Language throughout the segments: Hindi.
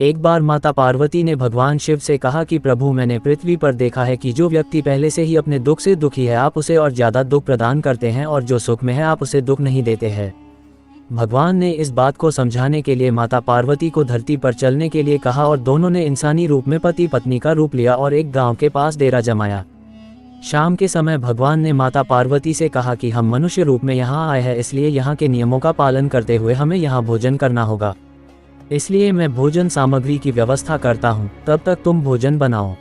एक बार माता पार्वती ने भगवान शिव से कहा कि प्रभु, मैंने पृथ्वी पर देखा है कि जो व्यक्ति पहले से ही अपने दुख से दुखी है आप उसे और ज़्यादा दुख प्रदान करते हैं, और जो सुख में है आप उसे दुख नहीं देते हैं। भगवान ने इस बात को समझाने के लिए माता पार्वती को धरती पर चलने के लिए कहा और दोनों ने इंसानी रूप में पति पत्नी का रूप लिया और एक गांव के पास डेरा जमाया। शाम के समय भगवान ने माता पार्वती से कहा कि हम मनुष्य रूप में यहाँ आए हैं, इसलिए यहाँ के नियमों का पालन करते हुए हमें यहाँ भोजन करना होगा। इसलिए मैं भोजन सामग्री की व्यवस्था करता हूँ, तब तक तुम भोजन बनाओ।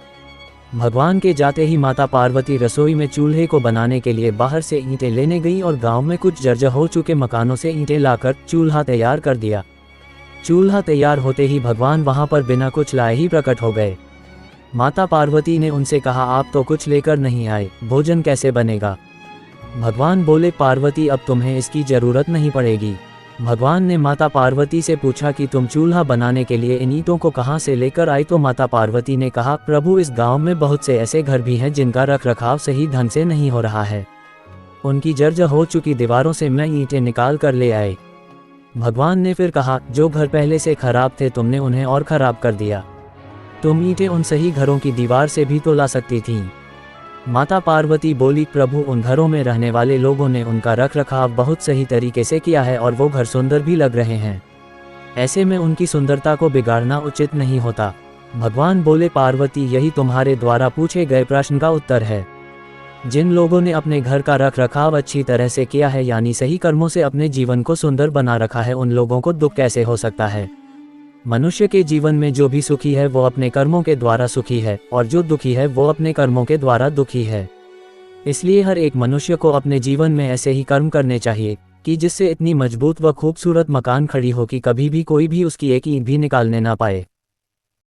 भगवान के जाते ही माता पार्वती रसोई में चूल्हे को बनाने के लिए बाहर से ईंटें लेने गई और गांव में कुछ जर्जर हो चुके मकानों से ईंटें लाकर चूल्हा तैयार कर दिया। चूल्हा तैयार होते ही भगवान वहां पर बिना कुछ लाए ही प्रकट हो गए। माता पार्वती ने उनसे कहा, आप तो कुछ लेकर नहीं आए, भोजन कैसे बनेगा? भगवान बोले, पार्वती, अब तुम्हें इसकी जरूरत नहीं पड़ेगी। भगवान ने माता पार्वती से पूछा कि तुम चूल्हा बनाने के लिए इन ईंटों को कहाँ से लेकर आई? तो माता पार्वती ने कहा, प्रभु, इस गांव में बहुत से ऐसे घर भी हैं जिनका रखरखाव सही ढंग से नहीं हो रहा है। उनकी जर्जर हो चुकी दीवारों से मैं ईंटें निकाल कर ले आए। भगवान ने फिर कहा, जो घर पहले से खराब थे तुमने उन्हें और खराब कर दिया। तुम ईंटें उन सही घरों की दीवार से भी तो ला सकती थीं। माता पार्वती बोली, प्रभु, उन घरों में रहने वाले लोगों ने उनका रखरखाव बहुत सही तरीके से किया है और वो घर सुंदर भी लग रहे हैं। ऐसे में उनकी सुंदरता को बिगाड़ना उचित नहीं होता। भगवान बोले, पार्वती, यही तुम्हारे द्वारा पूछे गए प्रश्न का उत्तर है। जिन लोगों ने अपने घर का रखरखाव अच्छी तरह से किया है, यानी सही कर्मों से अपने जीवन को सुंदर बना रखा है, उन लोगों को दुख कैसे हो सकता है? मनुष्य के जीवन में जो भी सुखी है वो अपने कर्मों के द्वारा सुखी है, और जो दुखी है वो अपने कर्मों के द्वारा दुखी है। इसलिए हर एक मनुष्य को अपने जीवन में ऐसे ही कर्म करने चाहिए कि जिससे इतनी मजबूत व खूबसूरत मकान खड़ी हो कि कभी भी कोई भी उसकी एक ईंट भी निकालने ना पाए।